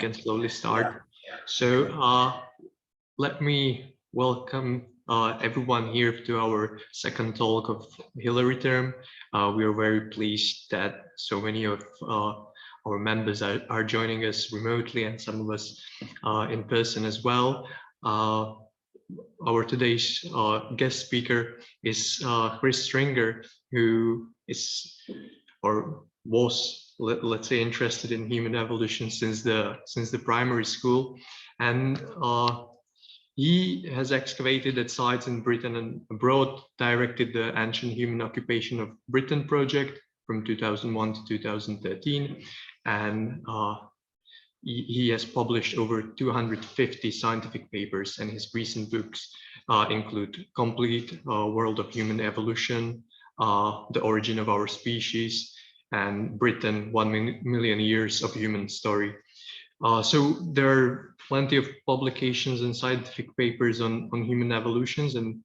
Can slowly start. So let me welcome everyone here to our second talk of Hillary term. We are very pleased that so many of our members are joining us remotely and some of us in person as well. Our today's guest speaker is Chris Stringer, who is or was, let's say, interested in human evolution since the primary school, and he has excavated at sites in Britain and abroad, directed the Ancient Human Occupation of Britain project from 2001 to 2013, and he has published over 250 scientific papers, and his recent books include Complete World of Human Evolution, The Origin of Our Species, and Britain, 1 million Years of Human Story. So there are plenty of publications and scientific papers on human evolutions, and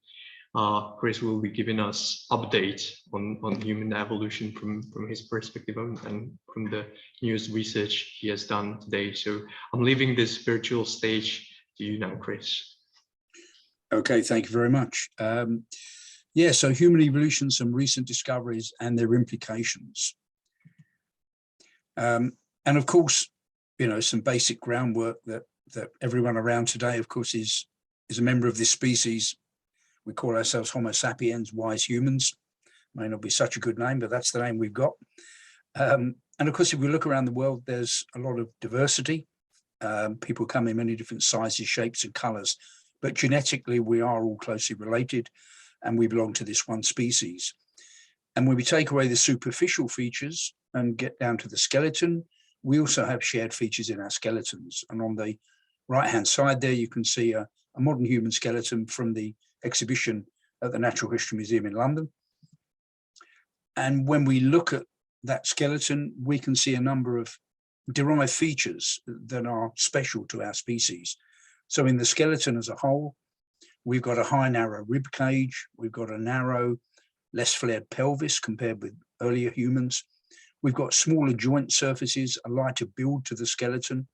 Chris will be giving us updates on human evolution from his perspective and from the newest research he has done today. So I'm leaving this virtual stage to you now, Chris. Okay, thank you very much. Yeah, so human evolution, some recent discoveries and their implications. And of course, you know, some basic groundwork that everyone around today, of course, is a member of this species. We call ourselves Homo sapiens, wise humans. May not be such a good name, but that's the name we've got. And of course, if we look around the world, there's a lot of diversity. People come in many different sizes, shapes, and colors. But genetically, we are all closely related, and we belong to this one species. And when we take away the superficial features and get down to the skeleton, we also have shared features in our skeletons. And on the right-hand side there, you can see a modern human skeleton from the exhibition at the Natural History Museum in London. And when we look at that skeleton, we can see a number of derived features that are special to our species. So in the skeleton as a whole, we've got a high, narrow rib cage. We've got a narrow, less flared pelvis compared with earlier humans. We've got smaller joint surfaces, a lighter build to the skeleton.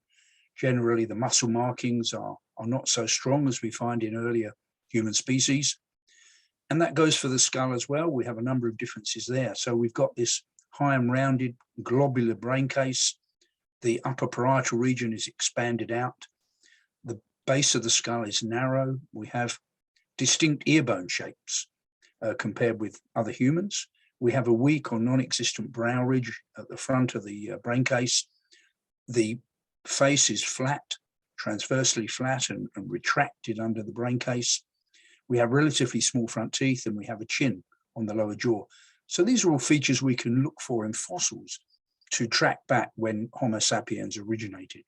Generally, the muscle markings are not so strong as we find in earlier human species. And that goes for the skull as well. We have a number of differences there. So we've got this high and rounded globular brain case. The upper parietal region is expanded out. The base of the skull is narrow. We have distinct ear bone shapes compared with other humans. We have a weak or non-existent brow ridge at the front of the brain case. The face is flat, transversely flat and retracted under the brain case. We have relatively small front teeth, and we have a chin on the lower jaw. So these are all features we can look for in fossils to track back when Homo sapiens originated.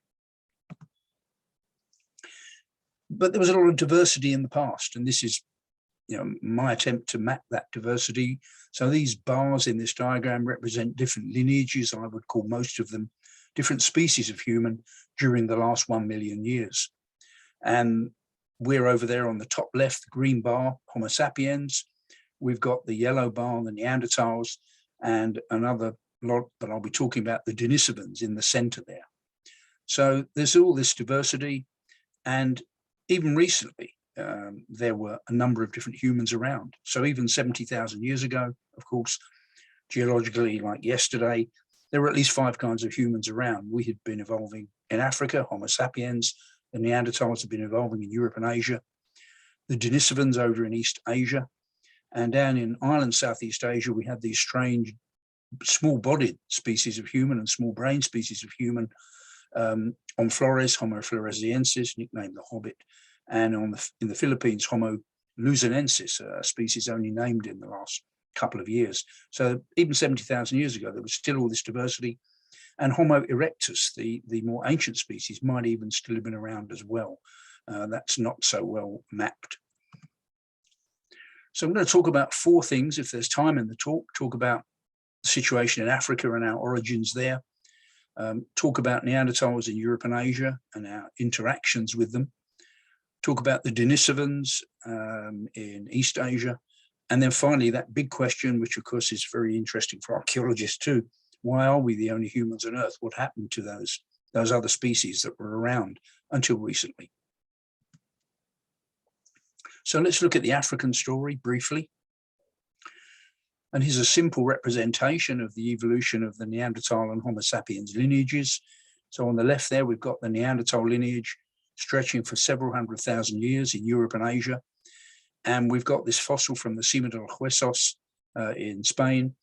But there was a lot of diversity in the past, and this is, you know, my attempt to map that diversity. So these bars in this diagram represent different lineages. I would call most of them different species of human during the last 1 million years. And we're over there on the top left, the green bar, Homo sapiens. We've got the yellow bar, the Neanderthals, and another lot, but I'll be talking about the Denisovans in the center there. So there's all this diversity. And even recently, there were a number of different humans around. So even 70,000 years ago, of course, geologically, like yesterday, there were at least 5 kinds of humans around. We had been evolving in Africa, Homo sapiens. The Neanderthals have been evolving in Europe and Asia. The Denisovans over in East Asia. And down in Ireland, Southeast Asia, we had these strange small-bodied species of human and small-brain species of human on Flores, Homo floresiensis, nicknamed the Hobbit, and in the Philippines, Homo luzonensis, a species only named in the last couple of years. So even 70,000 years ago, there was still all this diversity. And Homo erectus, the more ancient species, might even still have been around as well. That's not so well mapped. So I'm going to talk about 4 things, if there's time in the talk about the situation in Africa and our origins there, talk about Neanderthals in Europe and Asia and our interactions with them, talk about the Denisovans in East Asia, and then finally that big question, which of course is very interesting for archaeologists too, why are we the only humans on Earth? What happened to those those other species that were around until recently. So let's look at the African story briefly. And here's a simple representation of the evolution of the Neanderthal and Homo sapiens lineages. So on the left there, we've got the Neanderthal lineage stretching for several 100,000 years in Europe and Asia. And we've got this fossil from the Cima de los Huesos in Spain,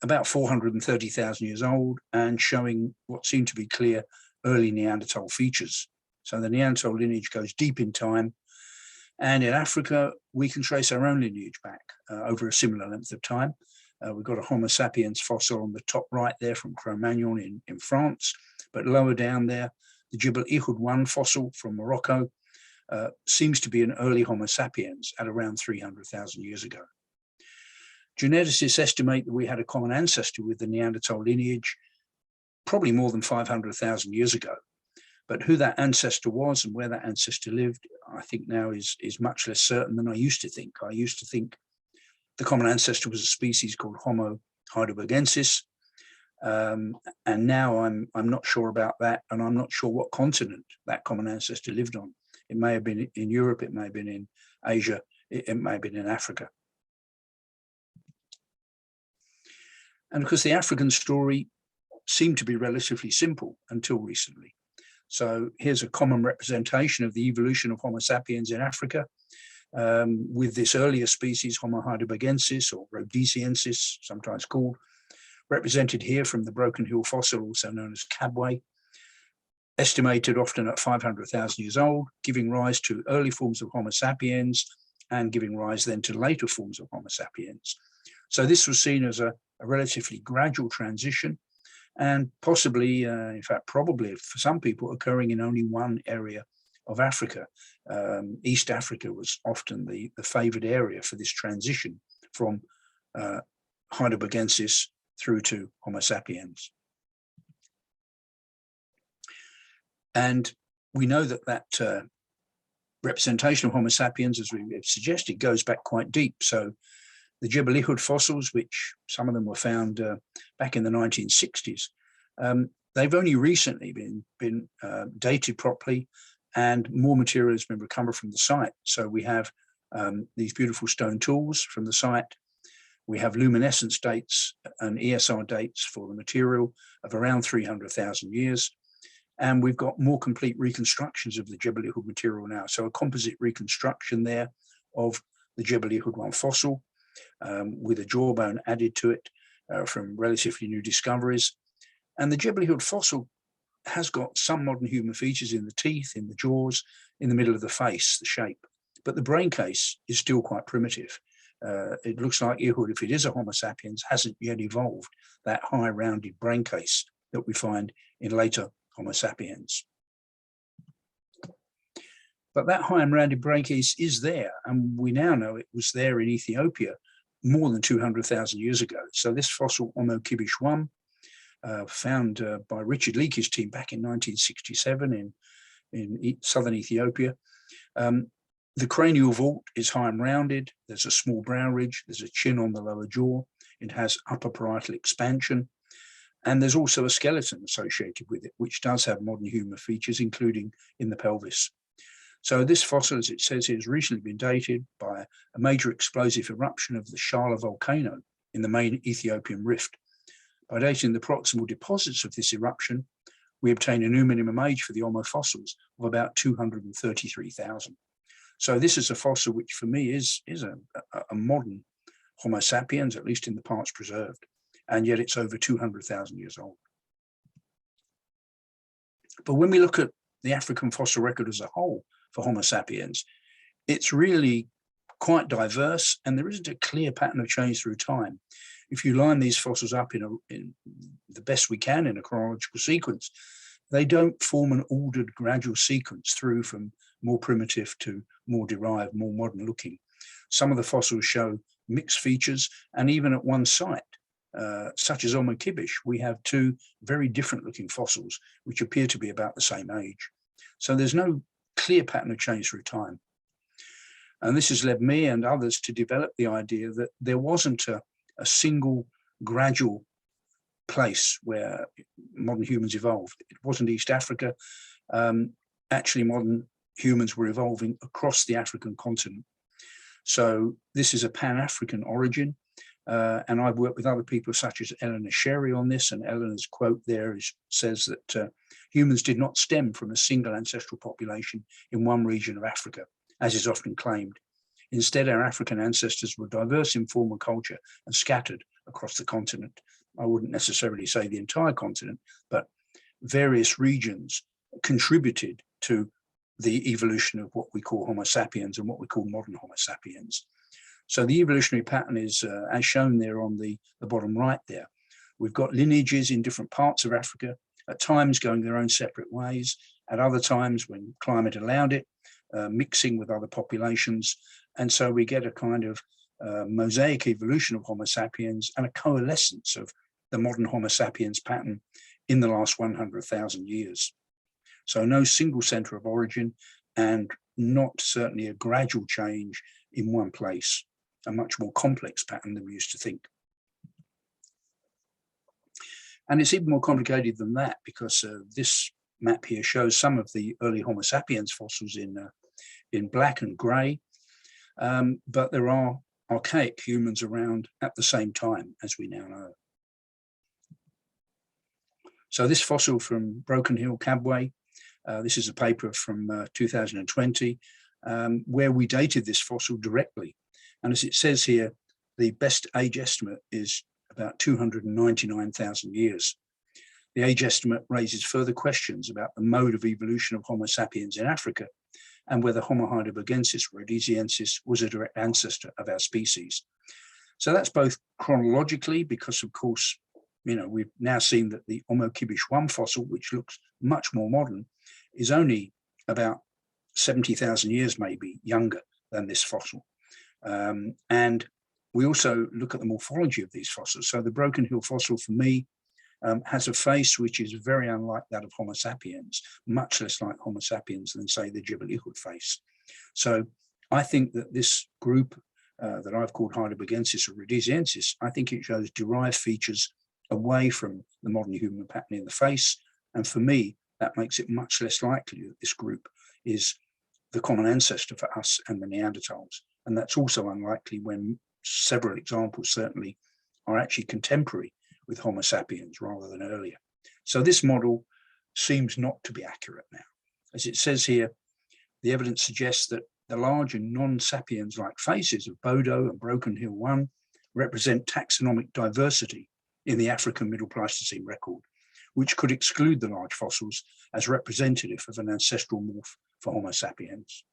about 430,000 years old, and showing what seem to be clear early Neanderthal features. So the Neanderthal lineage goes deep in time. And in Africa, we can trace our own lineage back over a similar length of time. We've got a Homo sapiens fossil on the top right there from Cro-Magnon in France, but lower down there, the Jebel Ihud 1 fossil from Morocco seems to be an early Homo sapiens at around 300,000 years ago. Geneticists estimate that we had a common ancestor with the Neanderthal lineage probably more than 500,000 years ago. But who that ancestor was and where that ancestor lived, I think now is much less certain than I used to think. I used to think the common ancestor was a species called Homo heidelbergensis. And now I'm not sure about that, and I'm not sure what continent that common ancestor lived on. It may have been in Europe, it may have been in Asia, it may have been in Africa. And because the African story seemed to be relatively simple until recently. So here's a common representation of the evolution of Homo sapiens in Africa, with this earlier species, Homo heidelbergensis or rhodesiensis, sometimes called, represented here from the Broken Hill fossil, also known as Kabwe, estimated often at 500,000 years old, giving rise to early forms of Homo sapiens and giving rise then to later forms of Homo sapiens. So this was seen as a relatively gradual transition, and possibly, in fact, probably for some people, occurring in only one area of Africa. East Africa was often the favoured area for this transition from heidelbergensis through to Homo sapiens. And we know that representation of Homo sapiens, as we've suggested, goes back quite deep. So the Jebel Ihud fossils, which some of them were found back in the 1960s, they've only recently been dated properly, and more material has been recovered from the site. So we have these beautiful stone tools from the site. We have luminescence dates and ESR dates for the material of around 300,000 years. And we've got more complete reconstructions of the Jebel Ihud material now. So a composite reconstruction there of the Jebel Ihud 1 fossil, with a jawbone added to it from relatively new discoveries. And the Jebel Ihud fossil has got some modern human features in the teeth, in the jaws, in the middle of the face, the shape. But the brain case is still quite primitive. It looks like Ihud, if it is a Homo sapiens, hasn't yet evolved that high rounded brain case that we find in later Homo sapiens. But that high and rounded brain case is there, and we now know it was there in Ethiopia more than 200,000 years ago. So this fossil, Homo kibish 1, found by Richard Leakey's team back in 1967 in southern Ethiopia. The cranial vault is high and rounded. There's a small brow ridge. There's a chin on the lower jaw. It has upper parietal expansion. And there's also a skeleton associated with it, which does have modern human features, including in the pelvis. So this fossil, as it says here, has recently been dated by a major explosive eruption of the Shala volcano in the main Ethiopian rift. By dating the proximal deposits of this eruption, we obtain a new minimum age for the Homo fossils of about 233,000. So this is a fossil which for me is a modern Homo sapiens, at least in the parts preserved, and yet it's over 200,000 years old. But when we look at the African fossil record as a whole for Homo sapiens, it's really quite diverse, and there isn't a clear pattern of change through time. If you line these fossils up in the best we can in a chronological sequence, they don't form an ordered gradual sequence through from more primitive to more derived, more modern looking. Some of the fossils show mixed features, and even at one site, such as Homo kibish, we have two very different looking fossils which appear to be about the same age. So there's no clear pattern of change through time. And this has led me and others to develop the idea that there wasn't a single gradual place where modern humans evolved. It wasn't East Africa. Actually, modern humans were evolving across the African continent. So this is a Pan-African origin. And I've worked with other people such as Eleanor Sherry on this, and Eleanor's quote there says that humans did not stem from a single ancestral population in one region of Africa, as is often claimed. Instead, our African ancestors were diverse in form and culture and scattered across the continent. I wouldn't necessarily say the entire continent, but various regions contributed to the evolution of what we call Homo sapiens and what we call modern Homo sapiens. So the evolutionary pattern is as shown there on the bottom right there. We've got lineages in different parts of Africa, at times going their own separate ways, at other times when climate allowed it, mixing with other populations. And so we get a kind of mosaic evolution of Homo sapiens and a coalescence of the modern Homo sapiens pattern in the last 100,000 years. So no single center of origin, and not certainly a gradual change in one place, a much more complex pattern than we used to think. And it's even more complicated than that, because this map here shows some of the early Homo sapiens fossils in black and gray, but there are archaic humans around at the same time, as we now know. So this fossil from Broken Hill, Kabwe, this is a paper from 2020, where we dated this fossil directly. And as it says here, the best age estimate is about 299,000 years. The age estimate raises further questions about the mode of evolution of Homo sapiens in Africa, and whether Homo heidelbergensis rhodesiensis was a direct ancestor of our species. So that's both chronologically, because of course, we've now seen that the Homo kibish 1 fossil, which looks much more modern, is only about 70,000 years maybe younger than this fossil. And we also look at the morphology of these fossils. So the Broken Hill fossil for me has a face which is very unlike that of Homo sapiens, much less like Homo sapiens than, say, the Jebel Ihud face. So I think that this group that I've called heidelbergensis or rhodesiensis, I think it shows derived features away from the modern human pattern in the face. And for me, that makes it much less likely that this group is the common ancestor for us and the Neanderthals. And that's also unlikely when several examples certainly are actually contemporary with Homo sapiens rather than earlier. So this model seems not to be accurate now. As it says here, the evidence suggests that the large and non-sapiens-like faces of Bodo and Broken Hill 1 represent taxonomic diversity in the African Middle Pleistocene record, which could exclude the large fossils as representative of an ancestral morph for Homo sapiens.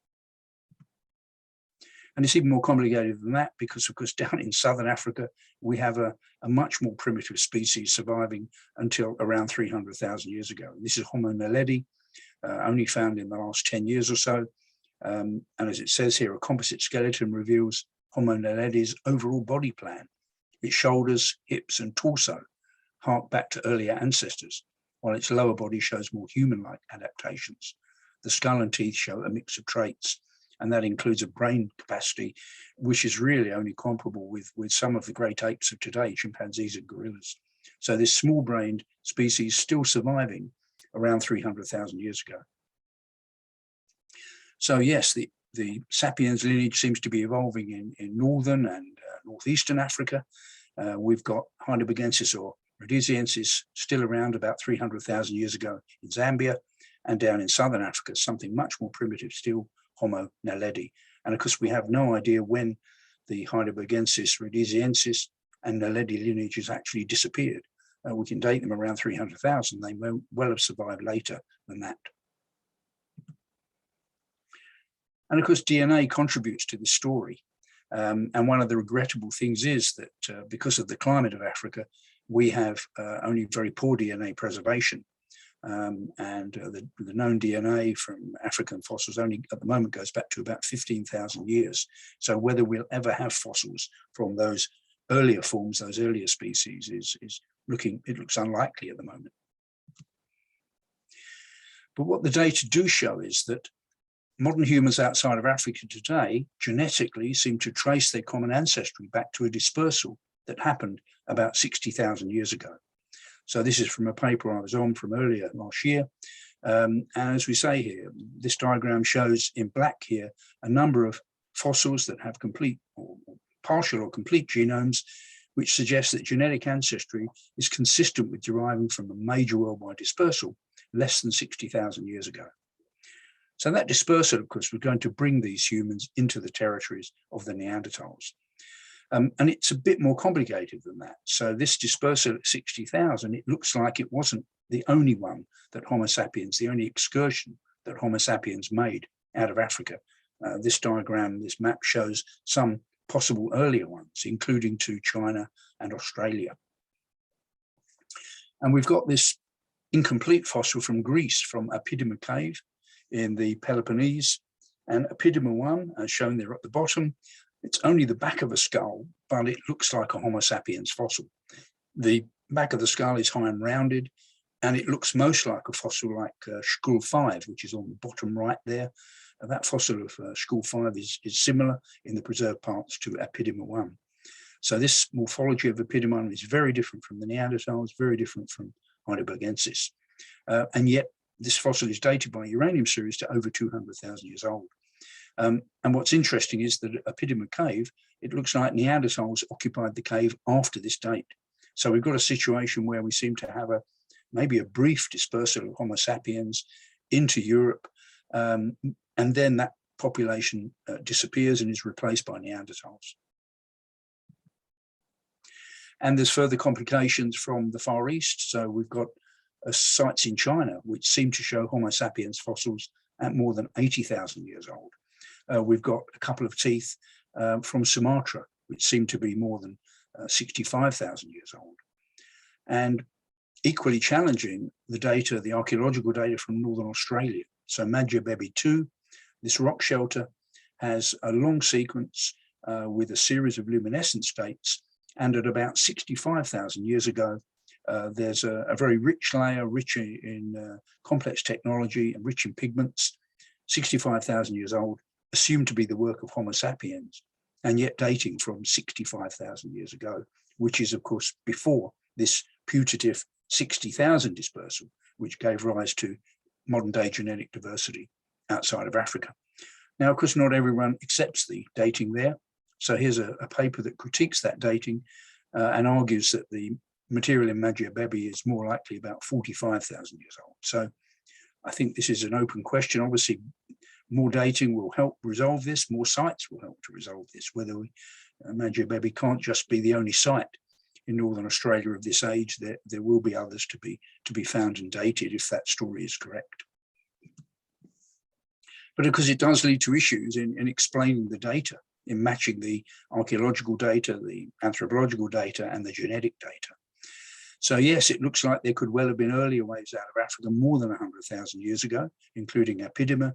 And it's even more complicated than that, because of course down in southern Africa, we have a much more primitive species surviving until around 300,000 years ago. This is Homo naledi, only found in the last 10 years or so. And as it says here, a composite skeleton reveals Homo naledi's overall body plan. Its shoulders, hips, and torso hark back to earlier ancestors, while its lower body shows more human-like adaptations. The skull and teeth show a mix of traits, and that includes a brain capacity, which is really only comparable with some of the great apes of today, chimpanzees and gorillas. So this small-brained species still surviving around 300,000 years ago. So yes, the sapiens lineage seems to be evolving in northern and northeastern Africa. We've got heidelbergensis or rhodesiensis still around about 300,000 years ago in Zambia, and down in southern Africa, something much more primitive still, Homo naledi. And of course, we have no idea when the heidelbergensis, rhodesiensis, and naledi lineages actually disappeared. We can date them around 300,000. They may well have survived later than that. And of course, DNA contributes to this story. And one of the regrettable things is that because of the climate of Africa, we have only very poor DNA preservation. And the known DNA from African fossils only at the moment goes back to about 15,000 years. So whether we'll ever have fossils from those earlier forms, those earlier species, it looks unlikely at the moment. But what the data do show is that modern humans outside of Africa today genetically seem to trace their common ancestry back to a dispersal that happened about 60,000 years ago. So this is from a paper I was on from earlier last year. And as we say here, this diagram shows in black here a number of fossils that have complete or partial or complete genomes, which suggests that genetic ancestry is consistent with deriving from a major worldwide dispersal less than 60,000 years ago. So that dispersal, of course, was going to bring these humans into the territories of the Neanderthals. And it's a bit more complicated than that. So this dispersal at 60,000, it looks like it wasn't the only one that Homo sapiens, the only excursion that Homo sapiens made out of Africa. This diagram, this map shows some possible earlier ones, including to China and Australia. And we've got this incomplete fossil from Greece, from Epidema cave in the Peloponnese. And Epidema 1, as shown there at the bottom, it's only the back of a skull, but it looks like a Homo sapiens fossil. The back of the skull is high and rounded, and it looks most like a fossil like Skull 5, which is on the bottom right there. That fossil of Skull 5 is similar in the preserved parts to Epidema 1. So this morphology of Epidema 1 is very different from the Neanderthals, very different from Heidelbergensis. And yet this fossil is dated by uranium series to over 200,000 years old. And what's interesting is that at Epidema cave, it looks like Neanderthals occupied the cave after this date. So we've got a situation where we seem to have maybe a brief dispersal of Homo sapiens into Europe, and then that population disappears and is replaced by Neanderthals. And there's further complications from the Far East. So we've got sites in China which seem to show Homo sapiens fossils at more than 80,000 years old. We've got a couple of teeth from Sumatra, which seem to be more than 65,000 years old. And equally challenging, the data, the archaeological data from Northern Australia. So Madjabebi 2, this rock shelter has a long sequence with a series of luminescence dates. And at about 65,000 years ago, there's a very rich layer, rich in complex technology and rich in pigments, 65,000 years old, assumed to be the work of Homo sapiens, and yet dating from 65,000 years ago, which is, of course, before this putative 60,000 dispersal, which gave rise to modern day genetic diversity outside of Africa. Now, of course, not everyone accepts the dating there. So here's a paper that critiques that dating and argues that the material in Madjabebi is more likely about 45,000 years old. So I think this is an open question. Obviously, more dating will help resolve this, more sites will help to resolve this, whether Madjabebi can't just be the only site in Northern Australia of this age. There will be others to be found and dated if that story is correct. But of course, it does lead to issues in explaining the data, in matching the archaeological data, the anthropological data, and the genetic data. So yes, it looks like there could well have been earlier waves out of Africa more than 100,000 years ago, including Epidema,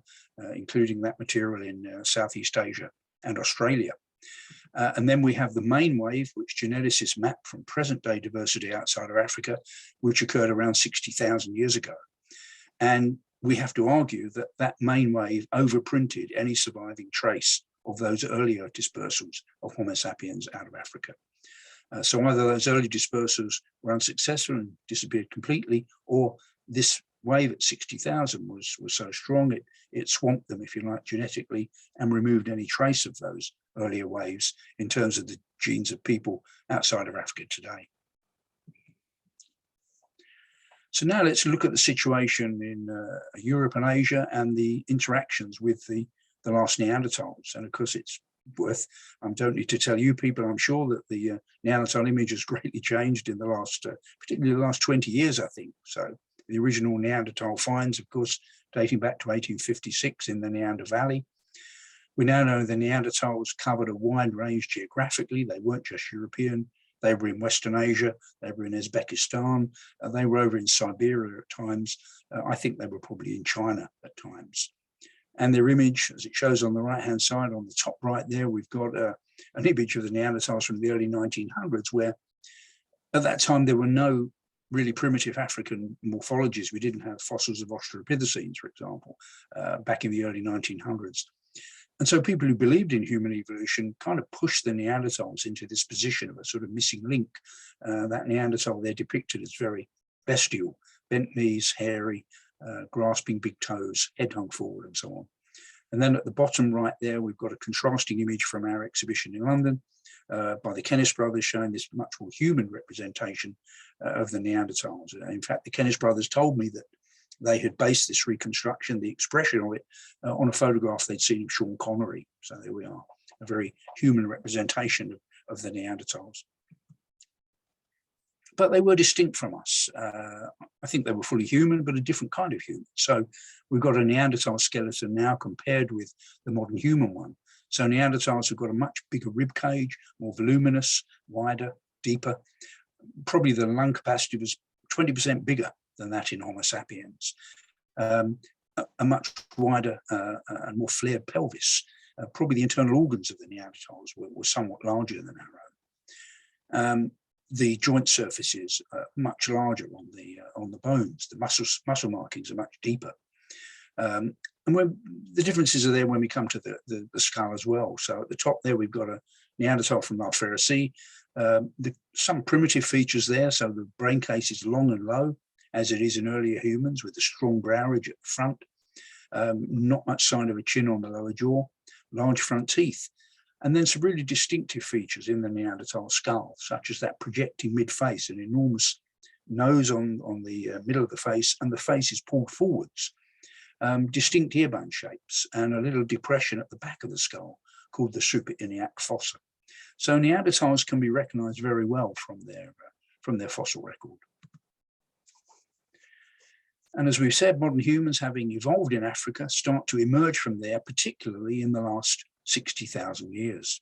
including that material in Southeast Asia and Australia. And then we have the main wave, which geneticists map from present-day diversity outside of Africa, which occurred around 60,000 years ago. And we have to argue that that main wave overprinted any surviving trace of those earlier dispersals of Homo sapiens out of Africa. So either those early dispersals were unsuccessful and disappeared completely, or this wave at 60,000 was so strong it swamped them, if you like, genetically, and removed any trace of those earlier waves in terms of the genes of people outside of Africa today. So now let's look at the situation in Europe and Asia and the interactions with the last Neanderthals. And of course, it's worth, I don't need to tell you people, I'm sure that the Neanderthal image has greatly changed in the last, particularly the last 20 years, I think. So the original Neanderthal finds, of course, dating back to 1856 in the Neander Valley. We now know the Neanderthals covered a wide range geographically. They weren't just European. They were in Western Asia, they were in Uzbekistan, they were over in Siberia at times. I think they were probably in China at times. And their image, as it shows on the right-hand side, on the top right there, we've got an image of the Neanderthals from the early 1900s, where at that time there were no really primitive African morphologies. We didn't have fossils of Australopithecines, for example, back in the early 1900s. And so people who believed in human evolution kind of pushed the Neanderthals into this position of a sort of missing link. That Neanderthal they're depicted as very bestial, bent knees, hairy, grasping big toes, head hung forward, and so on. And then at the bottom right there, we've got a contrasting image from our exhibition in London by the Kennis brothers, showing this much more human representation of the Neanderthals. In fact, the Kennis brothers told me that they had based this reconstruction, the expression of it, on a photograph they'd seen of Sean Connery. So there we are, a very human representation of the Neanderthals. But they were distinct from us. I think they were fully human, but a different kind of human. So we've got a Neanderthal skeleton now compared with the modern human one. So Neanderthals have got a much bigger rib cage, more voluminous, wider, deeper. Probably the lung capacity was 20% bigger than that in Homo sapiens. A much wider and more flared pelvis. Probably the internal organs of the Neanderthals were somewhat larger than our own. The joint surfaces are much larger on the bones. The muscle markings are much deeper. And when the differences are there when we come to the skull as well. So at the top there, we've got a Neanderthal from Alfereci. Some primitive features there. So the brain case is long and low, as it is in earlier humans, with a strong brow ridge at the front. Not much sign of a chin on the lower jaw, large front teeth. And then some really distinctive features in the Neanderthal skull, such as that projecting mid-face, an enormous nose on the middle of the face, and the face is pulled forwards. Distinct ear bone shapes, and a little depression at the back of the skull called the suprailiac fossa. So Neanderthals can be recognized very well from their fossil record. And as we've said, modern humans, having evolved in Africa, start to emerge from there, particularly in the last 60,000 years.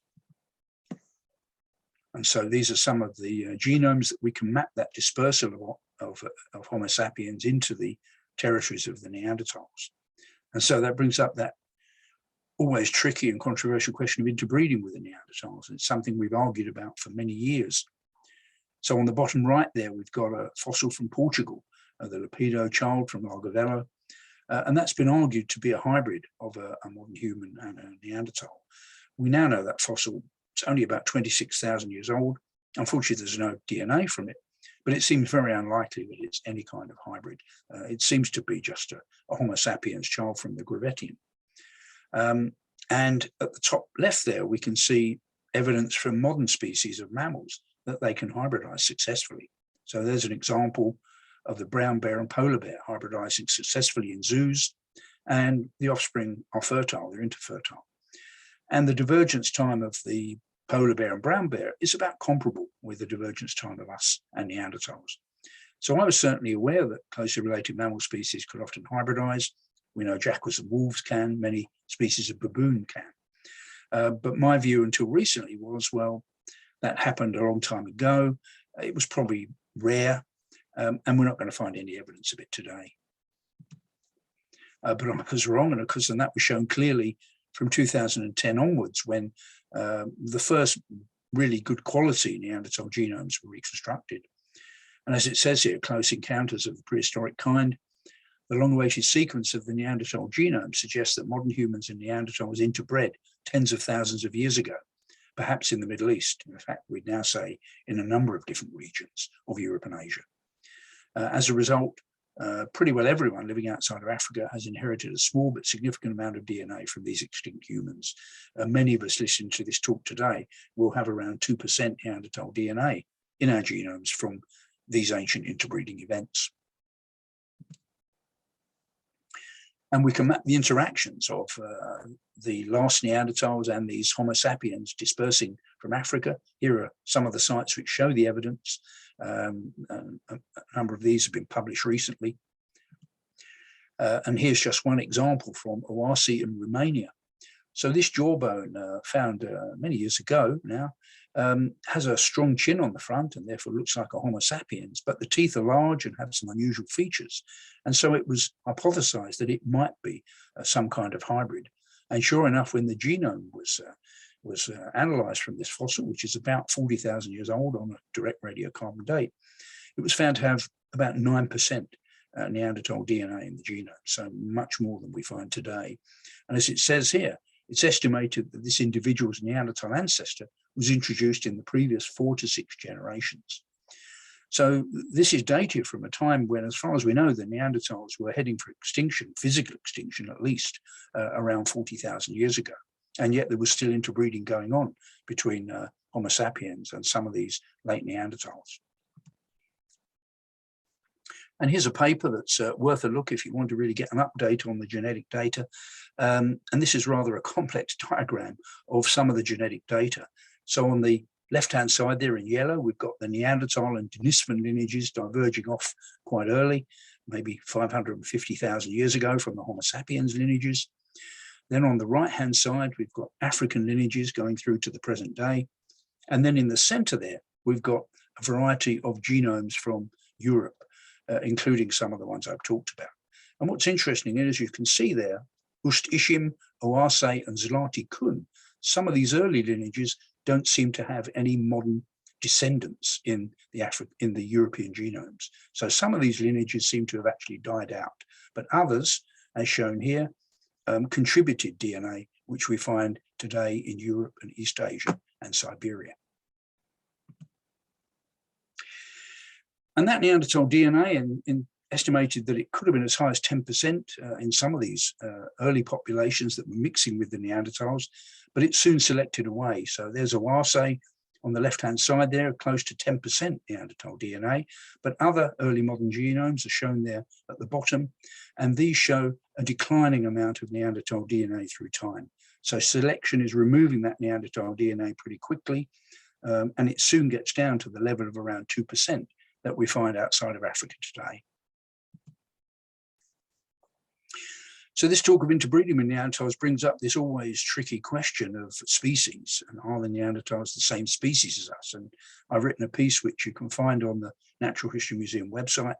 And so these are some of the genomes that we can map that dispersal of Homo sapiens into the territories of the Neanderthals. And so that brings up that always tricky and controversial question of interbreeding with the Neanderthals. It's something we've argued about for many years. So on the bottom right there, we've got a fossil from Portugal, the Lapido child from Algarvello. And that's been argued to be a hybrid of a modern human and a Neanderthal. We now know that fossil is only about 26,000 years old. Unfortunately, there's no DNA from it, but it seems very unlikely that it's any kind of hybrid. It seems to be just a Homo sapiens child from the Gravettian. And at the top left there, we can see evidence from modern species of mammals that they can hybridize successfully. So there's an example of the brown bear and polar bear hybridizing successfully in zoos, and the offspring are fertile, they're interfertile. And the divergence time of the polar bear and brown bear is about comparable with the divergence time of us and Neanderthals. So I was certainly aware that closely related mammal species could often hybridize. We know jackals and wolves can, many species of baboon can. But my view until recently was, well, that happened a long time ago. It was probably rare. And we're not going to find any evidence of it today. But I was wrong, and of course, and that was shown clearly from 2010 onwards, when the first really good quality Neanderthal genomes were reconstructed. And as it says here, close encounters of the prehistoric kind, the long-awaited sequence of the Neanderthal genome suggests that modern humans and Neanderthals interbred tens of thousands of years ago, perhaps in the Middle East. In fact, we'd now say in a number of different regions of Europe and Asia. As a result, pretty well everyone living outside of Africa has inherited a small but significant amount of DNA from these extinct humans. Many of us listening to this talk today will have around 2% Neanderthal DNA in our genomes from these ancient interbreeding events. And we can map the interactions of the last Neanderthals and these Homo sapiens dispersing from Africa. Here are some of the sites which show the evidence. A number of these have been published recently. And here's just one example from Oasi in Romania. So this jawbone found many years ago now has a strong chin on the front and therefore looks like a Homo sapiens, but the teeth are large and have some unusual features. And so it was hypothesized that it might be some kind of hybrid. And sure enough, when the genome was analyzed from this fossil, which is about 40,000 years old on a direct radiocarbon date, it was found to have about 9% Neanderthal DNA in the genome, so much more than we find today. And as it says here, it's estimated that this individual's Neanderthal ancestor was introduced in the previous 4 to 6 generations. So this is dated from a time when, as far as we know, the Neanderthals were heading for extinction, physical extinction at least, around 40,000 years ago. And yet there was still interbreeding going on between Homo sapiens and some of these late Neanderthals. And here's a paper that's worth a look if you want to really get an update on the genetic data. And this is rather a complex diagram of some of the genetic data. So on the left-hand side there in yellow, we've got the Neanderthal and Denisovan lineages diverging off quite early, maybe 550,000 years ago from the Homo sapiens lineages. Then on the right-hand side, we've got African lineages going through to the present day. And then in the center there, we've got a variety of genomes from Europe, including some of the ones I've talked about. And what's interesting is you can see there, Ust-Ishim, Oase, and Zlati-Kun, some of these early lineages don't seem to have any modern descendants in the European genomes. So some of these lineages seem to have actually died out, but others, as shown here, contributed DNA, which we find today in Europe and East Asia and Siberia. And that Neanderthal DNA estimated that it could have been as high as 10% in some of these early populations that were mixing with the Neanderthals, but it soon selected away. So there's Oase on the left-hand side there, close to 10% Neanderthal DNA, but other early modern genomes are shown there at the bottom, and these show a declining amount of Neanderthal DNA through time. So selection is removing that Neanderthal DNA pretty quickly, and it soon gets down to the level of around 2% that we find outside of Africa today. So this talk of interbreeding with Neanderthals brings up this always tricky question of species, and are the Neanderthals the same species as us? And I've written a piece which you can find on the Natural History Museum website.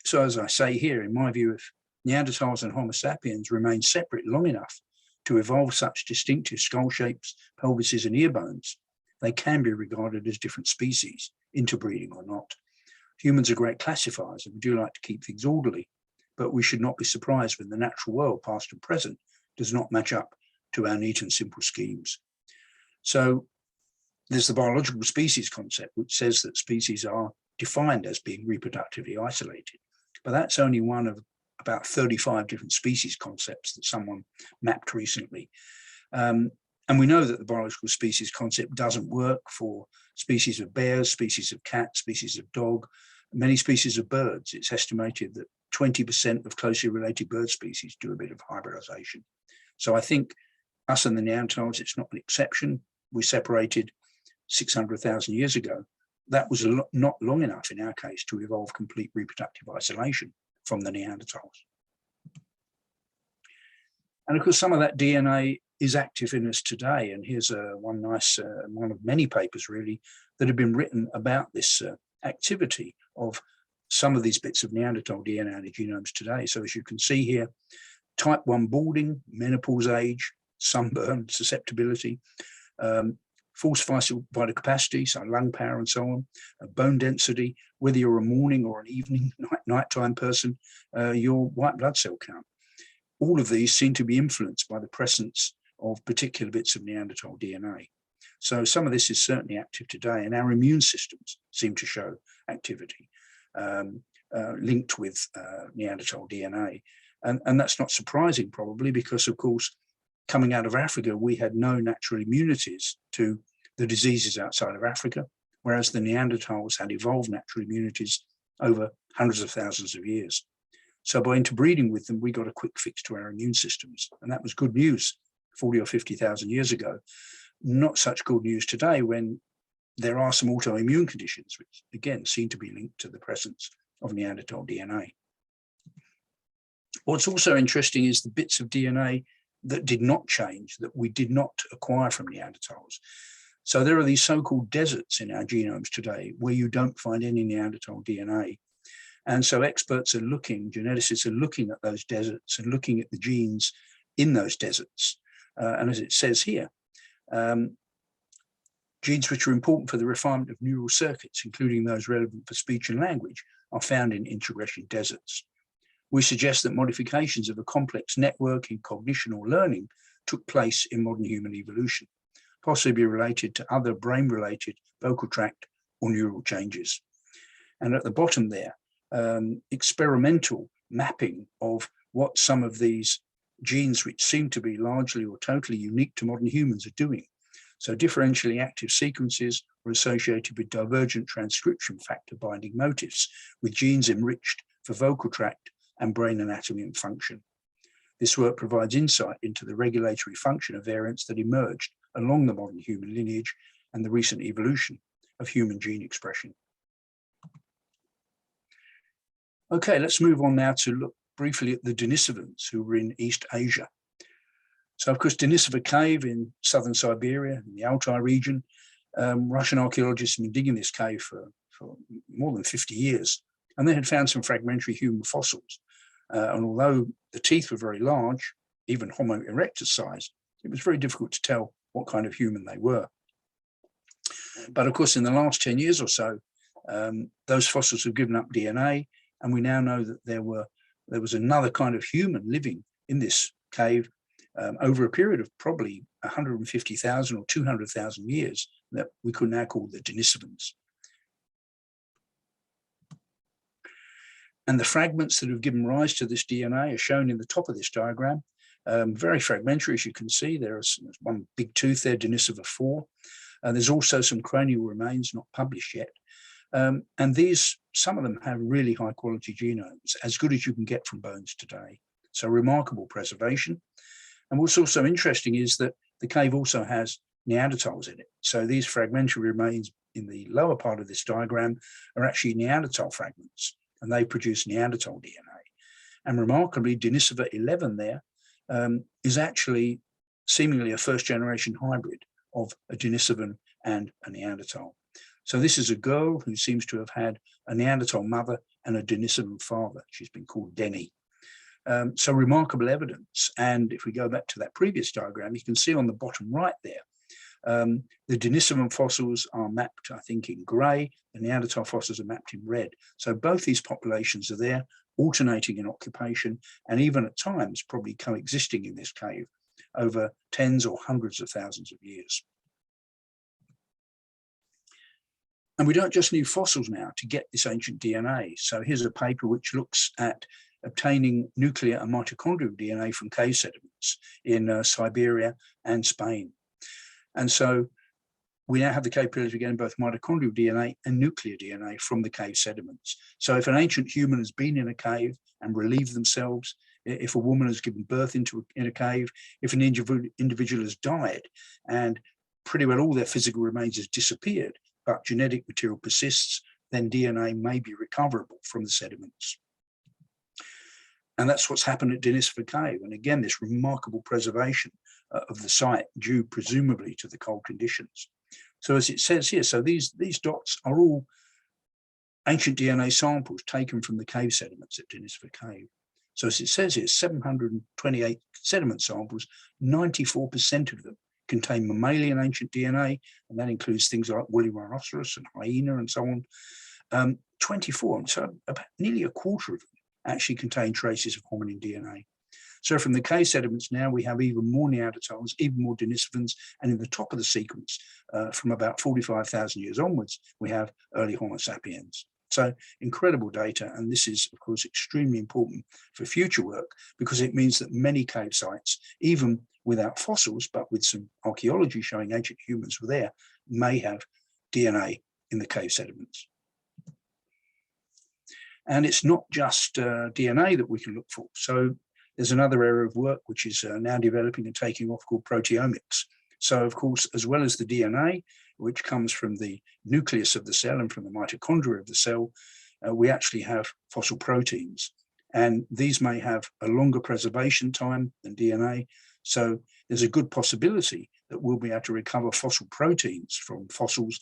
So as I say here, in my view, if Neanderthals and Homo sapiens remain separate long enough to evolve such distinctive skull shapes, pelvises, and ear bones, they can be regarded as different species, interbreeding or not. Humans are great classifiers, and we do like to keep things orderly, but we should not be surprised when the natural world, past and present, does not match up to our neat and simple schemes. So there's the biological species concept, which says that species are defined as being reproductively isolated, but that's only one of about 35 different species concepts that someone mapped recently. And we know that the biological species concept doesn't work for species of bears, species of cats, species of dog, many species of birds. It's estimated that 20% of closely related bird species do a bit of hybridization. So I think us and the Neanderthals, it's not an exception. We separated 600,000 years ago. That was not long enough in our case to evolve complete reproductive isolation from the Neanderthals. And of course, some of that DNA is active in us today. And here's one of many papers really that have been written about this activity of some of these bits of Neanderthal DNA in the genomes today. So as you can see here, type 1 balding, menopause age, sunburn, susceptibility, false vital capacity, so lung power and so on, bone density, whether you're a morning or an evening, nighttime person, your white blood cell count. All of these seem to be influenced by the presence of particular bits of Neanderthal DNA. So some of this is certainly active today, and our immune systems seem to show activity linked with Neanderthal DNA. And that's not surprising probably because, of course, coming out of Africa, we had no natural immunities to the diseases outside of Africa, whereas the Neanderthals had evolved natural immunities over hundreds of thousands of years. So by interbreeding with them, we got a quick fix to our immune systems. And that was good news 40 or 50,000 years ago. Not such good news today when there are some autoimmune conditions, which again seem to be linked to the presence of Neanderthal DNA. What's also interesting is the bits of DNA that did not change, that we did not acquire from Neanderthals. So there are these so-called deserts in our genomes today where you don't find any Neanderthal DNA. And so experts are looking, geneticists are looking at those deserts and looking at the genes in those deserts. And as it says here, genes which are important for the refinement of neural circuits, including those relevant for speech and language, are found in introgression deserts. We suggest that modifications of a complex network in cognition or learning took place in modern human evolution, possibly related to other brain-related vocal tract or neural changes. And at the bottom there, experimental mapping of what some of these genes, which seem to be largely or totally unique to modern humans, are doing. So differentially active sequences were associated with divergent transcription factor binding motifs, with genes enriched for vocal tract and brain anatomy and function. This work provides insight into the regulatory function of variants that emerged along the modern human lineage and the recent evolution of human gene expression. Okay, let's move on now to look briefly at the Denisovans, who were in East Asia. So, of course, Denisova Cave in southern Siberia, in the Altai region, Russian archaeologists have been digging this cave for more than 50 years, and they had found some fragmentary human fossils. And although the teeth were very large, even Homo erectus size, it was very difficult to tell what kind of human they were. But of course, in the last 10 years or so, those fossils have given up DNA, and we now know that there was another kind of human living in this cave over a period of probably 150,000 or 200,000 years that we could now call the Denisovans. And the fragments that have given rise to this DNA are shown in the top of this diagram. Very fragmentary, as you can see. There's one big tooth there, Denisova 4. There's also some cranial remains not published yet. And these, some of them have really high quality genomes, as good as you can get from bones today. So remarkable preservation. And what's also interesting is that the cave also has Neanderthals in it. So these fragmentary remains in the lower part of this diagram are actually Neanderthal fragments, and they produce Neanderthal DNA. And remarkably, Denisova 11 there is actually seemingly a first generation hybrid of a Denisovan and a Neanderthal. So this is a girl who seems to have had a Neanderthal mother and a Denisovan father. She's been called Denny. So remarkable evidence. And if we go back to that previous diagram, you can see on the bottom right there, the Denisovan fossils are mapped, I think, in grey. The Neanderthal fossils are mapped in red. So both these populations are there, alternating in occupation, and even at times probably coexisting in this cave over tens or hundreds of thousands of years. And we don't just need fossils now to get this ancient DNA. So here's a paper which looks at obtaining nuclear and mitochondrial DNA from cave sediments in Siberia and Spain. And so we now have the capability of getting both mitochondrial DNA and nuclear DNA from the cave sediments. So if an ancient human has been in a cave and relieved themselves, if a woman has given birth in a cave, if an individual has died and pretty well all their physical remains has disappeared, but genetic material persists, then DNA may be recoverable from the sediments. And that's what's happened at Denisova Cave. And again, this remarkable preservation of the site due presumably to the cold conditions. So as it says here, so these dots are all ancient DNA samples taken from the cave sediments at Denisova Cave. So as it says here, 728 sediment samples, 94% of them contain mammalian ancient DNA, and that includes things like woolly rhinoceros and hyena and so on. 24, so about nearly a quarter of them actually contain traces of hominin DNA. So from the cave sediments now, we have even more Neanderthals, even more Denisovans, and in the top of the sequence, from about 45,000 years onwards, we have early Homo sapiens. So incredible data, and this is, of course, extremely important for future work because it means that many cave sites, even without fossils, but with some archaeology showing ancient humans were there, may have DNA in the cave sediments. And it's not just DNA that we can look for. So there's another area of work which is now developing and taking off called proteomics. So, of course, as well as the DNA, which comes from the nucleus of the cell and from the mitochondria of the cell, we actually have fossil proteins. And these may have a longer preservation time than DNA. So there's a good possibility that we'll be able to recover fossil proteins from fossils,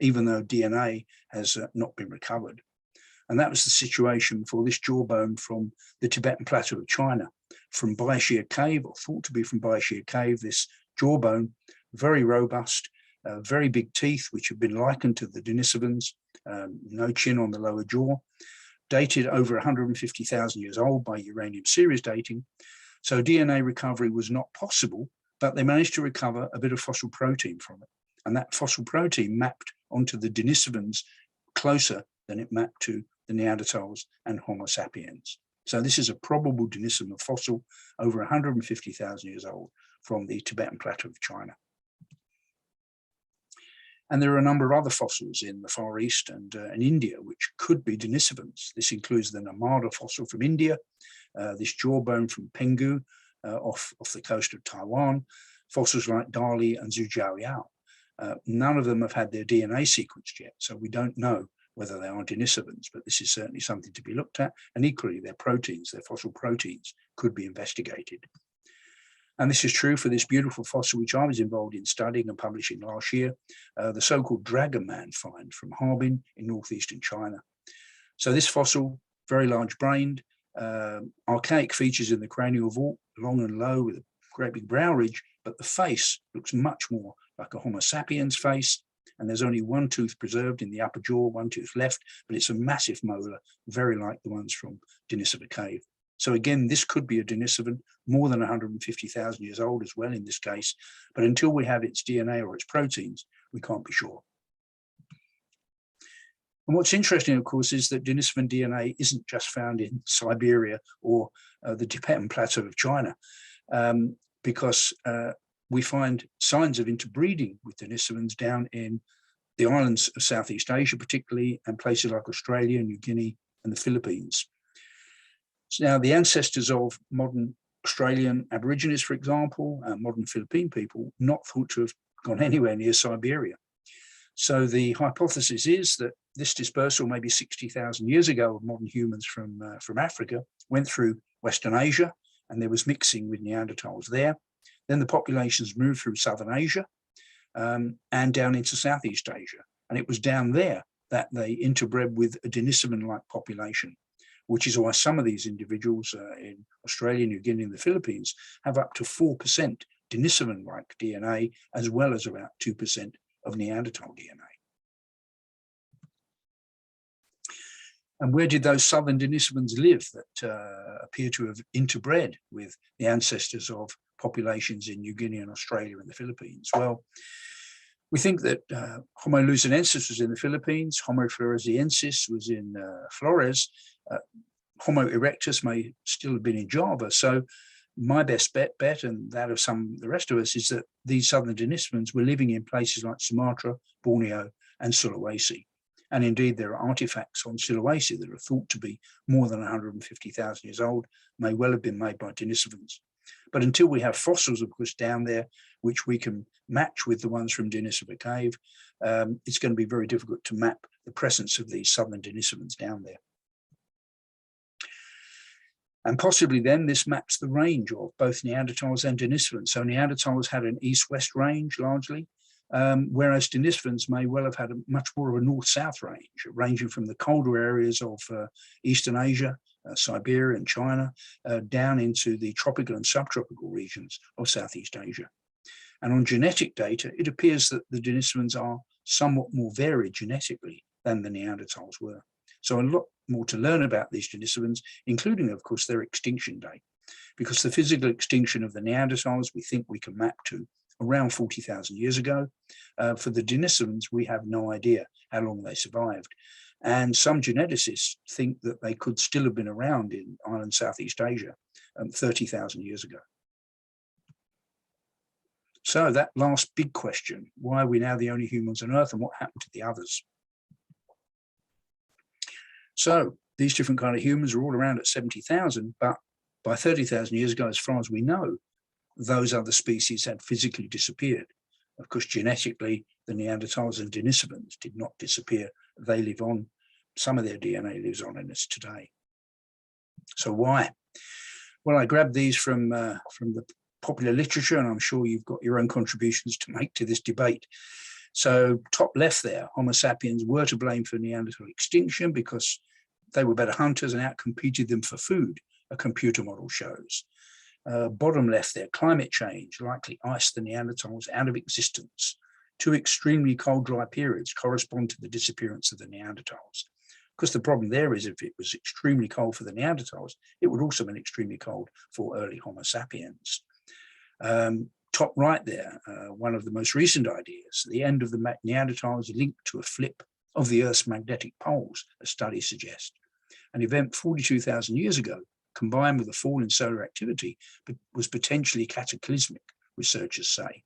even though DNA has not been recovered. And that was the situation for this jawbone from the Tibetan plateau of China, from Baishir Cave, or thought to be from Baishir Cave, this jawbone, very robust, very big teeth, which have been likened to the Denisovans, no chin on the lower jaw, dated over 150,000 years old by uranium series dating. So DNA recovery was not possible, but they managed to recover a bit of fossil protein from it. And that fossil protein mapped onto the Denisovans closer than it mapped to the Neanderthals and Homo sapiens. So this is a probable Denisovan fossil over 150,000 years old from the Tibetan Plateau of China. And there are a number of other fossils in the Far East and in India, which could be Denisovans. This includes the Narmada fossil from India, this jawbone from Penghu off the coast of Taiwan, fossils like Dali and Zhujiaoyao. None of them have had their DNA sequenced yet, so we don't know whether they are Denisovans, but this is certainly something to be looked at. And equally, their proteins, their fossil proteins, could be investigated. And this is true for this beautiful fossil, which I was involved in studying and publishing last year, the so-called Dragon Man find from Harbin in northeastern China. So this fossil, very large-brained, archaic features in the cranial vault, long and low with a great big brow ridge, but the face looks much more like a Homo sapiens face. And there's only one tooth preserved in the upper jaw, one tooth left, but it's a massive molar, very like the ones from Denisova Cave. So again, this could be a Denisovan, more than 150,000 years old as well in this case. But until we have its DNA or its proteins, we can't be sure. And what's interesting, of course, is that Denisovan DNA isn't just found in Siberia or the Tibetan Plateau of China, because we find signs of interbreeding with Denisovans down in the islands of Southeast Asia, particularly, and places like Australia, New Guinea, and the Philippines. So now, the ancestors of modern Australian Aborigines, for example, and modern Philippine people, not thought to have gone anywhere near Siberia. So the hypothesis is that this dispersal, maybe 60,000 years ago, of modern humans from Africa, went through Western Asia, and there was mixing with Neanderthals there. Then the populations moved through Southern Asia and down into Southeast Asia. And it was down there that they interbred with a Denisovan-like population, which is why some of these individuals in Australia, New Guinea, and the Philippines have up to 4% Denisovan-like DNA, as well as about 2% of Neanderthal DNA. And where did those southern Denisovans live that appear to have interbred with the ancestors of populations in New Guinea and Australia and the Philippines? Well, we think that Homo luzonensis was in the Philippines, Homo floresiensis was in Flores, Homo erectus may still have been in Java. So my best bet, and that of the rest of us, is that these southern Denisovans were living in places like Sumatra, Borneo, and Sulawesi. And indeed, there are artifacts on Sulawesi that are thought to be more than 150,000 years old, may well have been made by Denisovans. But until we have fossils, of course, down there, which we can match with the ones from Denisova Cave, it's going to be very difficult to map the presence of these southern Denisovans down there. And possibly then this maps the range of both Neanderthals and Denisovans. So Neanderthals had an east-west range largely, whereas Denisovans may well have had much more of a north-south range, ranging from the colder areas of Eastern Asia, Siberia and China, down into the tropical and subtropical regions of Southeast Asia. And on genetic data, it appears that the Denisovans are somewhat more varied genetically than the Neanderthals were. So a lot more to learn about these Denisovans, including, of course, their extinction date, because the physical extinction of the Neanderthals we think we can map to around 40,000 years ago. For the Denisovans, we have no idea how long they survived. And some geneticists think that they could still have been around in island Southeast Asia 30,000 years ago. So that last big question, why are we now the only humans on Earth and what happened to the others? So these different kind of humans are all around at 70,000, but by 30,000 years ago, as far as we know, those other species had physically disappeared. Of course, genetically, the Neanderthals and Denisovans did not disappear. They live on, some of their DNA lives on in us today. So why? Well, I grabbed these from the popular literature, and I'm sure you've got your own contributions to make to this debate. So top left there, Homo sapiens were to blame for Neanderthal extinction because they were better hunters and outcompeted them for food, a computer model shows. Bottom left there, climate change likely iced the Neanderthals out of existence. Two extremely cold, dry periods correspond to the disappearance of the Neanderthals. Because the problem there is if it was extremely cold for the Neanderthals, it would also have been extremely cold for early Homo sapiens. Top right there, one of the most recent ideas, the end of the Neanderthals linked to a flip of the Earth's magnetic poles, as studies suggest. An event 42,000 years ago, combined with a fall in solar activity, was potentially cataclysmic, researchers say.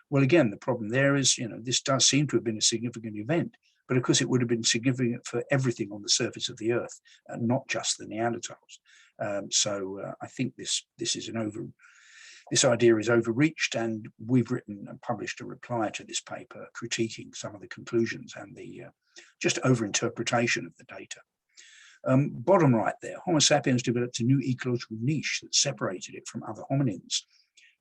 Well, again, the problem there is, this does seem to have been a significant event, but of course it would have been significant for everything on the surface of the Earth, not just the Neanderthals. So I think this idea is overreached, and we've written and published a reply to this paper critiquing some of the conclusions and the just overinterpretation of the data. Bottom right there, Homo sapiens developed a new ecological niche that separated it from other hominins.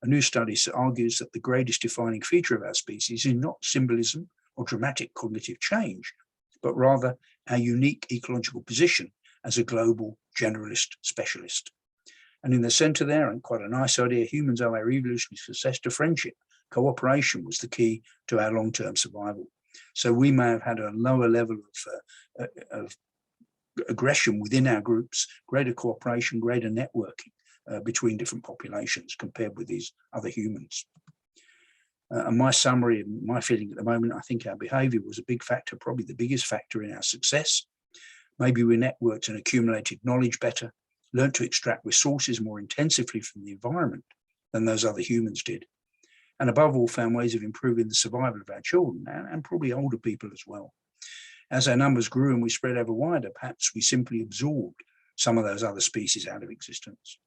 A new study argues that the greatest defining feature of our species is not symbolism or dramatic cognitive change, but rather our unique ecological position as a global generalist specialist. And in the center there, and quite a nice idea, humans owe our evolutionary success to friendship. Cooperation was the key to our long-term survival. So we may have had a lower level of aggression within our groups, greater cooperation, greater networking between different populations compared with these other humans. And my summary and my feeling at the moment, I think our behavior was a big factor, probably the biggest factor in our success. Maybe we networked and accumulated knowledge better, learned to extract resources more intensively from the environment than those other humans did. And above all, found ways of improving the survival of our children and probably older people as well. As our numbers grew and we spread ever wider, perhaps we simply absorbed some of those other species out of existence.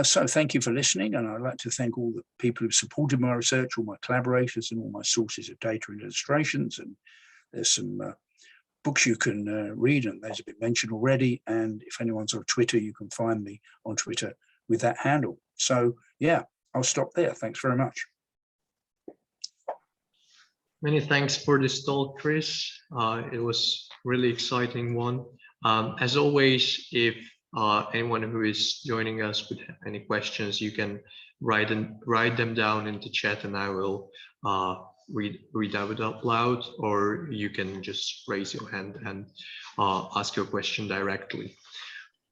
So thank you for listening, and I'd like to thank all the people who've supported my research, all my collaborators and all my sources of data and illustrations. And there's some books you can read, and those have been mentioned already. And if anyone's on Twitter, you can find me on Twitter with that handle. So yeah, I'll stop there. Thanks very much. Many thanks for this talk, Chris. It was really exciting one. As always, if anyone who is joining us with any questions, you can write them down in the chat, and I will read out loud, or you can just raise your hand and ask your question directly.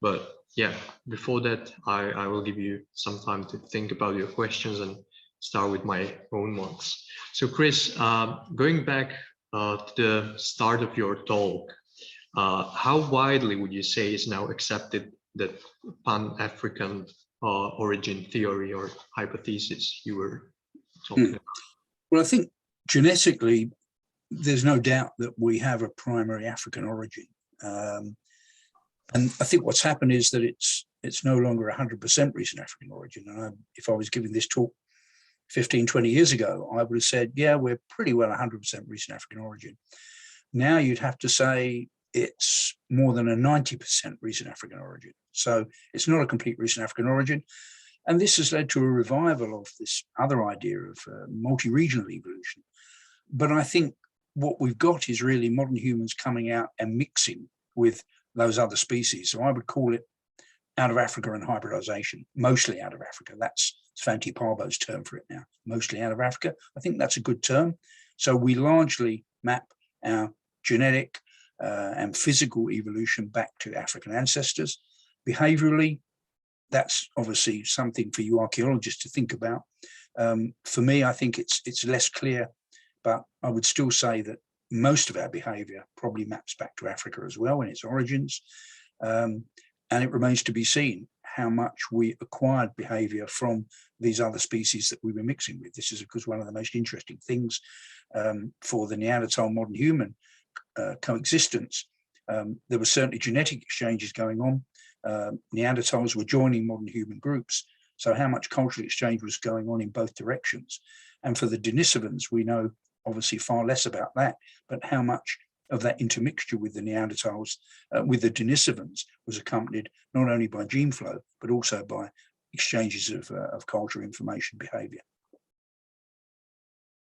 But yeah, before that, I will give you some time to think about your questions and start with my own ones. So Chris, going back to the start of your talk, how widely would you say is now accepted that Pan-African origin theory or hypothesis you were talking about? Well, I think genetically, there's no doubt that we have a primary African origin. And I think what's happened is that it's no longer 100% recent African origin. And if I was giving this talk 15, 20 years ago, I would have said, yeah, we're pretty well 100% recent African origin. Now you'd have to say it's more than a 90% recent African origin. So it's not a complete recent African origin. And this has led to a revival of this other idea of multi-regional evolution. But I think what we've got is really modern humans coming out and mixing with those other species. So I would call it out of Africa and hybridization, mostly out of Africa. That's Svante Pääbo's term for it now, mostly out of Africa. I think that's a good term. So we largely map our genetic and physical evolution back to African ancestors. Behaviorally, that's obviously something for you archaeologists to think about. For me, I think it's less clear, but I would still say that most of our behavior probably maps back to Africa as well in its origins. And it remains to be seen how much we acquired behavior from these other species that we were mixing with. This is, of course, one of the most interesting things for the Neanderthal modern human coexistence. There were certainly genetic exchanges going on. Neanderthals were joining modern human groups. So how much cultural exchange was going on in both directions? And for the Denisovans, we know obviously far less about that, but how much of that intermixture with the Neanderthals, with the Denisovans, was accompanied not only by gene flow, but also by exchanges of cultural information behavior.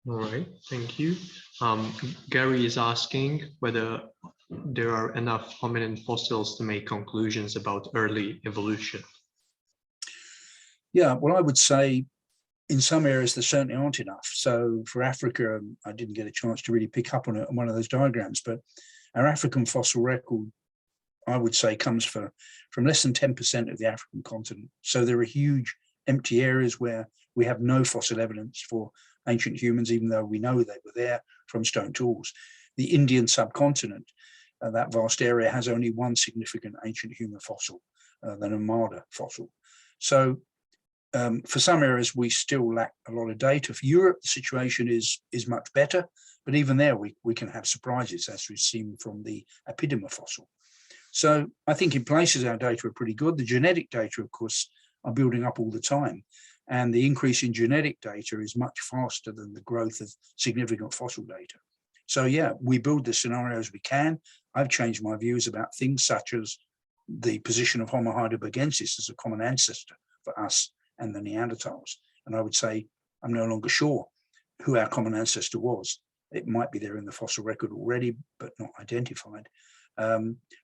All right, thank you. Gary is asking whether there are enough hominin fossils to make conclusions about early evolution. Yeah, well, I would say in some areas there certainly aren't enough. So for Africa, I didn't get a chance to really pick up on it on one of those diagrams, but our African fossil record, I would say, comes from less than 10% of the African continent. So there are huge empty areas where we have no fossil evidence for ancient humans, even though we know they were there from stone tools. The Indian subcontinent, that vast area, has only one significant ancient human fossil, the Narmada fossil. So for some areas, we still lack a lot of data. For Europe, the situation is much better, but even there, we can have surprises, as we've seen from the Epidema fossil. So I think in places our data are pretty good. The genetic data, of course, are building up all the time. And the increase in genetic data is much faster than the growth of significant fossil data. So yeah, we build the scenarios we can. I've changed my views about things such as the position of Homo heidelbergensis as a common ancestor for us and the Neanderthals. And I would say I'm no longer sure who our common ancestor was. It might be there in the fossil record already, but not identified.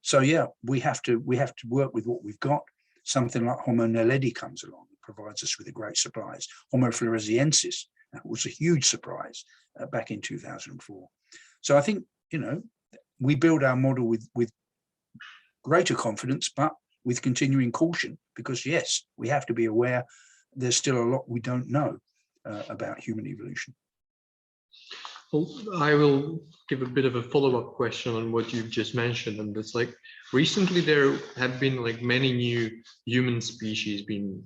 So yeah, we have to work with what we've got. Something like Homo naledi comes along and provides us with a great surprise. Homo floresiensis, that was a huge surprise back in 2004. So I think, you know, we build our model with greater confidence, but with continuing caution, because yes, we have to be aware there's still a lot we don't know about human evolution. Well, I will give a bit of a follow-up question on what you've just mentioned, and it's like recently there have been like many new human species being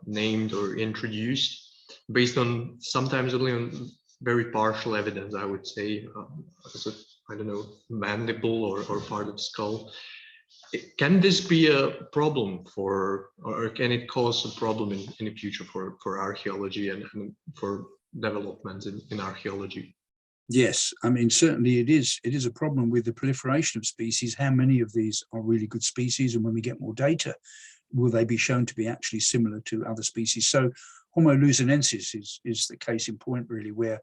named or introduced based on sometimes only on very partial evidence, I would say, as a, I don't know, mandible or part of skull. Can this be a problem for, or can it cause a problem in the future for archaeology and for developments in archaeology? Yes, I mean, certainly it is a problem with the proliferation of species. How many of these are really good species? And when we get more data, will they be shown to be actually similar to other species? So Homo luzonensis is the case in point, really, where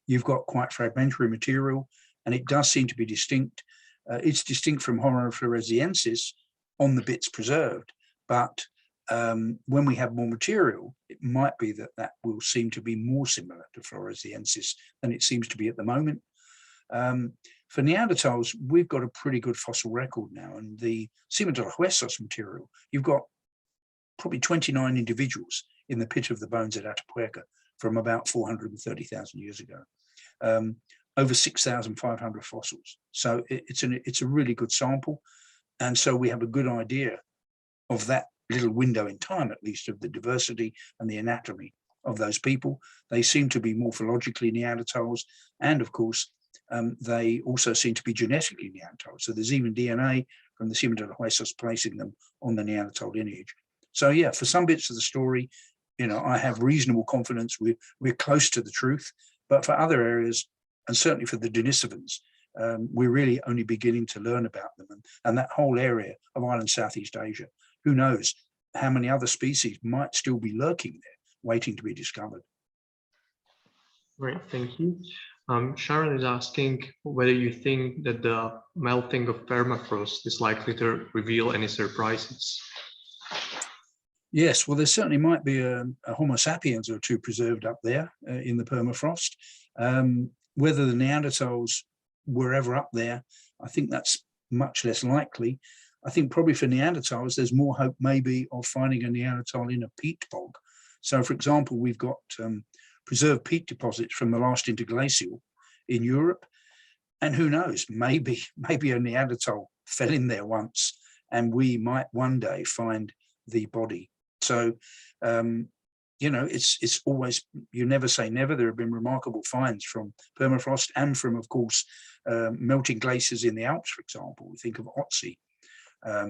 you've got quite fragmentary material, and it does seem to be distinct. It's distinct from Homo floresiensis on the bits preserved, but when we have more material, it might be that will seem to be more similar to floresiensis than it seems to be at the moment. For Neanderthals, we've got a pretty good fossil record now, and the Cima de los Huesos material, you've got probably 29 individuals in the pit of the bones at Atapuerca from about 430,000 years ago. Over 6,500 fossils. So it's a really good sample. And so we have a good idea of that little window in time, at least, of the diversity and the anatomy of those people. They seem to be morphologically Neanderthals. And of course, they also seem to be genetically Neanderthals. So there's even DNA from the Cima de los Huesos placing them on the Neanderthal lineage. So yeah, for some bits of the story, you know, I have reasonable confidence we're close to the truth. But for other areas, and certainly for the Denisovans, we're really only beginning to learn about them. And that whole area of Island Southeast Asia, who knows how many other species might still be lurking there, waiting to be discovered. Great, thank you. Sharon is asking whether you think that the melting of permafrost is likely to reveal any surprises. Yes, well, there certainly might be a Homo sapiens or two preserved up there in the permafrost. Whether the Neanderthals were ever up there, I think that's much less likely. I think probably for Neanderthals, there's more hope maybe of finding a Neanderthal in a peat bog. So, for example, we've got preserved peat deposits from the last interglacial in Europe. And who knows, maybe a Neanderthal fell in there once, and we might one day find the body. So, you know, it's always, you never say never. There have been remarkable finds from permafrost and from, of course, melting glaciers in the Alps, for example. We think of Otzi,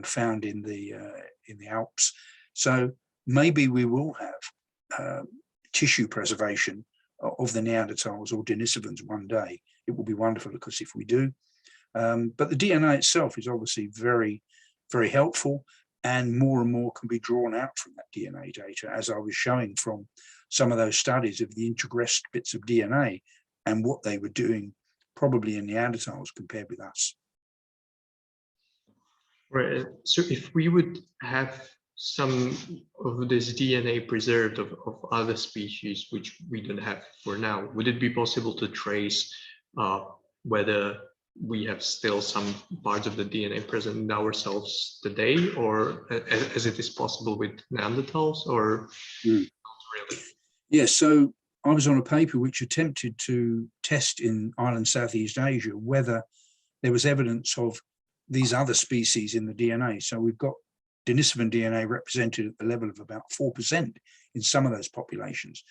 found in the Alps. So maybe we will have tissue preservation of the Neanderthals or Denisovans one day. It will be wonderful, of course, if we do. But the DNA itself is obviously very, very helpful, and more can be drawn out from that DNA data, as I was showing from some of those studies of the introgressed bits of DNA and what they were doing probably in Neanderthals compared with us. Right. So if we would have some of this DNA preserved of other species, which we don't have for now, would it be possible to trace whether we have still some parts of the DNA present in ourselves today, or as it is possible with Neanderthals, or not really? Yes, so I was on a paper which attempted to test in Ireland, Southeast Asia, whether there was evidence of these other species in the DNA. So we've got Denisovan DNA represented at the level of about 4% in some of those populations.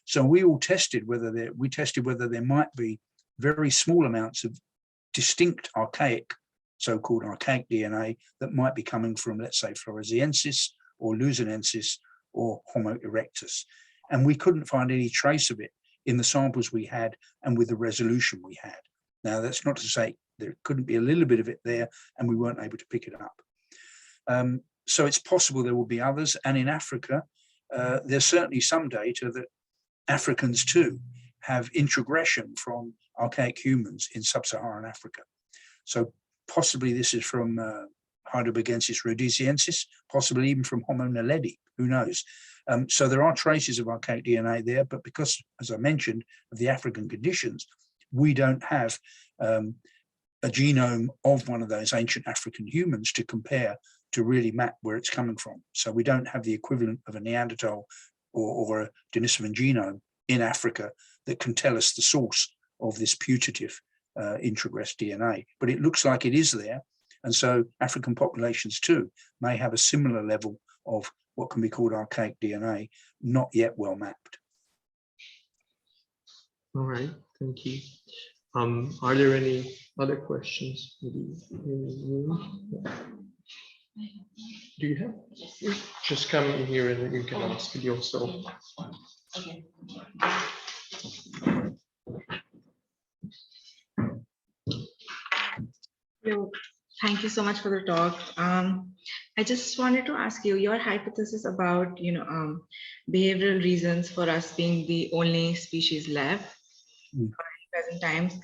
So we all tested whether there might be very small amounts of distinct archaic, so-called archaic DNA that might be coming from, let's say, Floresiensis or Luzonensis or Homo erectus. And we couldn't find any trace of it in the samples we had and with the resolution we had. Now, that's not to say there couldn't be a little bit of it there and we weren't able to pick it up. So it's possible there will be others. And in Africa, there's certainly some data that Africans too have introgression from archaic humans in sub-Saharan Africa. So possibly this is from Heidelbergensis rhodesiensis, possibly even from Homo naledi, who knows? So there are traces of archaic DNA there, but because, as I mentioned, of the African conditions, we don't have a genome of one of those ancient African humans to compare to really map where it's coming from. So we don't have the equivalent of a Neanderthal or a Denisovan genome in Africa that can tell us the source of this putative introgressed DNA. But it looks like it is there. And so African populations too may have a similar level of what can be called archaic DNA, not yet well mapped. All right, thank you. Are there any other questions? Maybe in the room? Do you have? Just come in here and you can ask it yourself. Okay. Hello. Thank you so much for the talk. I just wanted to ask you your hypothesis about, behavioral reasons for us being the only species left in present times.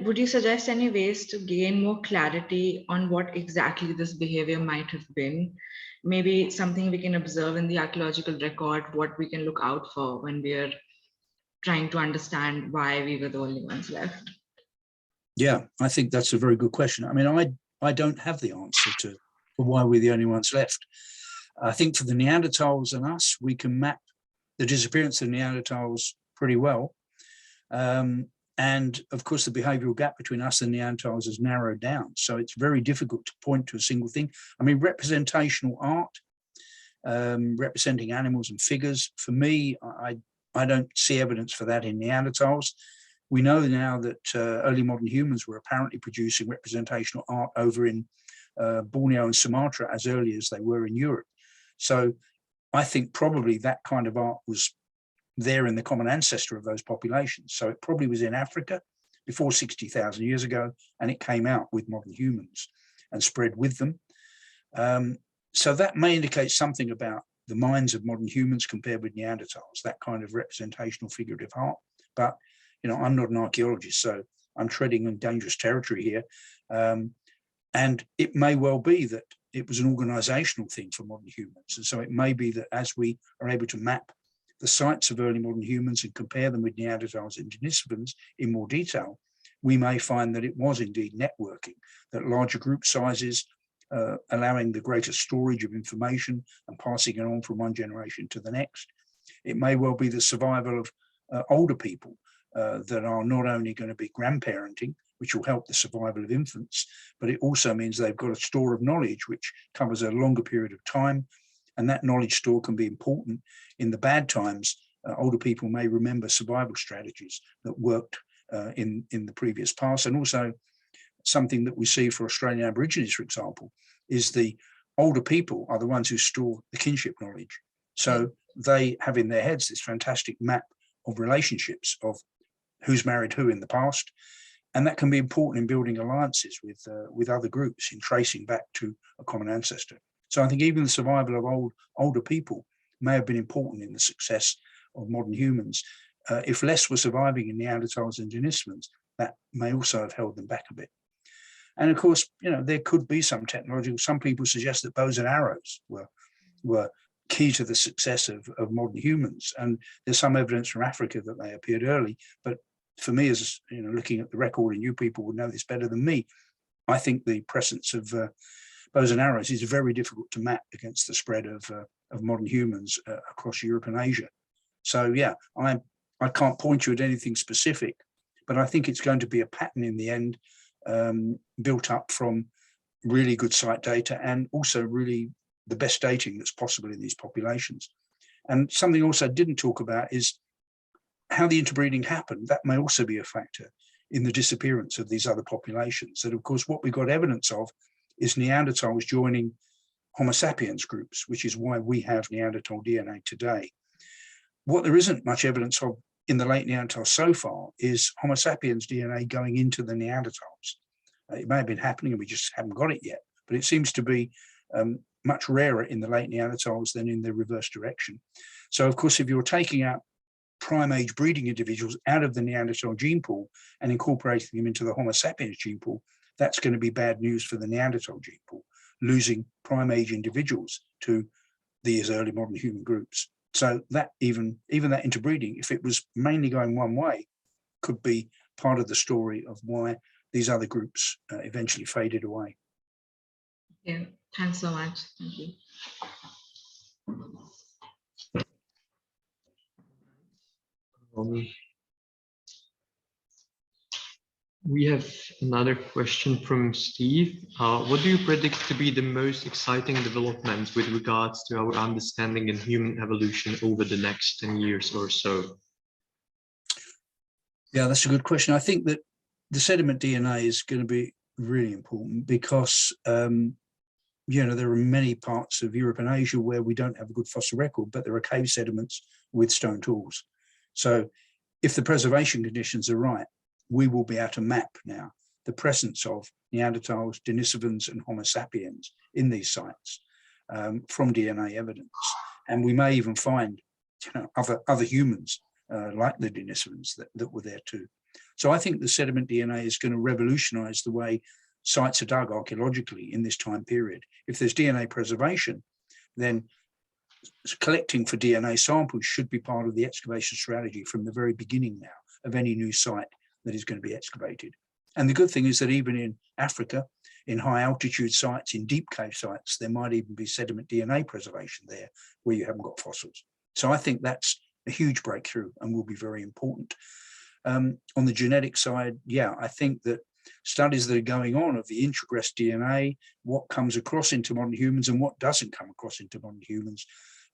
Would you suggest any ways to gain more clarity on what exactly this behavior might have been? Maybe something we can observe in the archaeological record, what we can look out for when we are trying to understand why we were the only ones left? Yeah, I think that's a very good question. I mean, I don't have the answer to why we're the only ones left. I think for the Neanderthals and us, we can map the disappearance of Neanderthals pretty well. And of course, the behavioral gap between us and Neanderthals has narrowed down. So it's very difficult to point to a single thing. I mean, representational art, representing animals and figures, for me, I don't see evidence for that in Neanderthals. We know now that early modern humans were apparently producing representational art over in Borneo and Sumatra as early as they were in Europe. So I think probably that kind of art was there in the common ancestor of those populations. So it probably was in Africa before 60,000 years ago, and it came out with modern humans and spread with them. So that may indicate something about the minds of modern humans compared with Neanderthals, that kind of representational figurative art. But I'm not an archaeologist, so I'm treading in dangerous territory here. And it may well be that it was an organizational thing for modern humans. And so it may be that as we are able to map the sites of early modern humans and compare them with Neanderthals and Denisovans in more detail, we may find that it was indeed networking, that larger group sizes, allowing the greater storage of information and passing it on from one generation to the next. It may well be the survival of older people that are not only going to be grandparenting, which will help the survival of infants, but it also means they've got a store of knowledge which covers a longer period of time. And that knowledge store can be important in the bad times. Older people may remember survival strategies that worked in the previous past. And also something that we see for Australian Aborigines, for example, is the older people are the ones who store the kinship knowledge. So they have in their heads this fantastic map of relationships, of who's married who in the past. And that can be important in building alliances with other groups, in tracing back to a common ancestor. So I think even the survival of older people may have been important in the success of modern humans. If less were surviving in Neanderthals and Denisovans, that may also have held them back a bit. And of course, there could be some people suggest that bows and arrows were key to the success of modern humans. And there's some evidence from Africa that they appeared early. But for me, as looking at the record, and you people would know this better than me, I think the presence of bows and arrows is very difficult to map against the spread of modern humans across Europe and Asia. So yeah, I can't point you at anything specific, but I think it's going to be a pattern in the end, built up from really good site data and also really the best dating that's possible in these populations. And something also I didn't talk about is how the interbreeding happened. That may also be a factor in the disappearance of these other populations. That, of course, what we got evidence of is Neanderthals joining Homo sapiens groups, which is why we have Neanderthal DNA today. What there isn't much evidence of in the late Neanderthals so far is Homo sapiens DNA going into the Neanderthals. It may have been happening and we just haven't got it yet, but it seems to be much rarer in the late Neanderthals than in the reverse direction. So, of course, if you're taking out prime age breeding individuals out of the Neanderthal gene pool and incorporating them into the Homo sapiens gene pool, that's going to be bad news for the Neanderthal gene pool, losing prime age individuals to these early modern human groups. So that even that interbreeding, if it was mainly going one way, could be part of the story of why these other groups eventually faded away. Yeah, thanks so much. Thank you. We have another question from Steve. What do you predict to be the most exciting developments with regards to our understanding in human evolution over the next 10 years or so? Yeah, that's a good question. I think that the sediment DNA is going to be really important because, there are many parts of Europe and Asia where we don't have a good fossil record, but there are cave sediments with stone tools. So if the preservation conditions are right, we will be able to map now the presence of Neanderthals, Denisovans, and Homo sapiens in these sites from DNA evidence. And we may even find other humans like the Denisovans that were there too. So I think the sediment DNA is going to revolutionize the way sites are dug archaeologically in this time period. If there's DNA preservation, then collecting for DNA samples should be part of the excavation strategy from the very beginning now of any new site that is going to be excavated. And the good thing is that even in Africa, in high altitude sites, in deep cave sites, there might even be sediment DNA preservation there where you haven't got fossils. So I think that's a huge breakthrough and will be very important. On the genetic side, yeah, I think that studies that are going on of the introgress DNA, what comes across into modern humans and what doesn't come across into modern humans,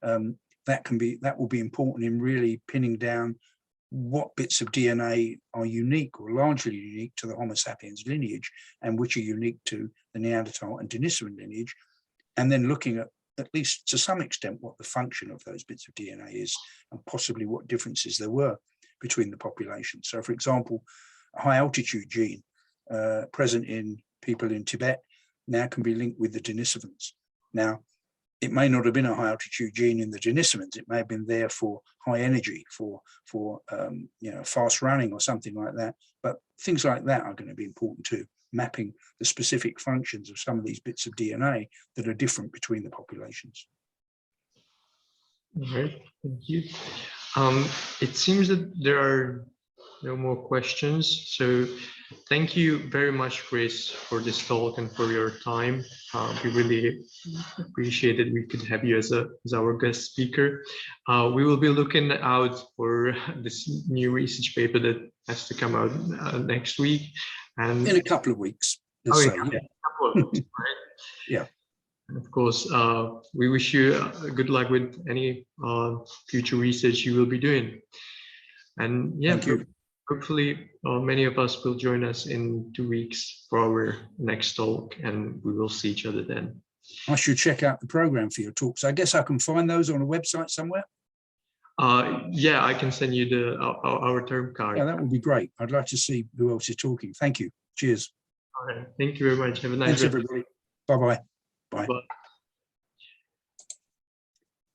that will be important in really pinning down what bits of DNA are unique or largely unique to the Homo sapiens lineage and which are unique to the Neanderthal and Denisovan lineage, and then looking at least to some extent what the function of those bits of DNA is and possibly what differences there were between the populations. So, for example, a high altitude gene present in people in Tibet now can be linked with the Denisovans. Now, it may not have been a high altitude gene in the Denisovans. It may have been there for high energy, for fast running or something like that. But things like that are going to be important too, mapping the specific functions of some of these bits of DNA that are different between the populations. All right, thank you. It seems that there are no more questions. So thank you very much, Chris, for this talk and for your time. We really appreciate that we could have you as our guest speaker. We will be looking out for this new research paper that has to come out next week. And in a couple of weeks. A couple of weeks, right? Yeah. And of course, we wish you good luck with any future research you will be doing. And yeah, hopefully many of us will join us in 2 weeks for our next talk, and we will see each other then. I should check out the program for your talks. I guess I can find those on a website somewhere. Yeah, I can send you our term card. Yeah, that would be great. I'd like to see who else is talking. Thank you. Cheers. All right. Thank you very much. Have a nice day. Thanks, everybody. Bye-bye. Bye. Bye.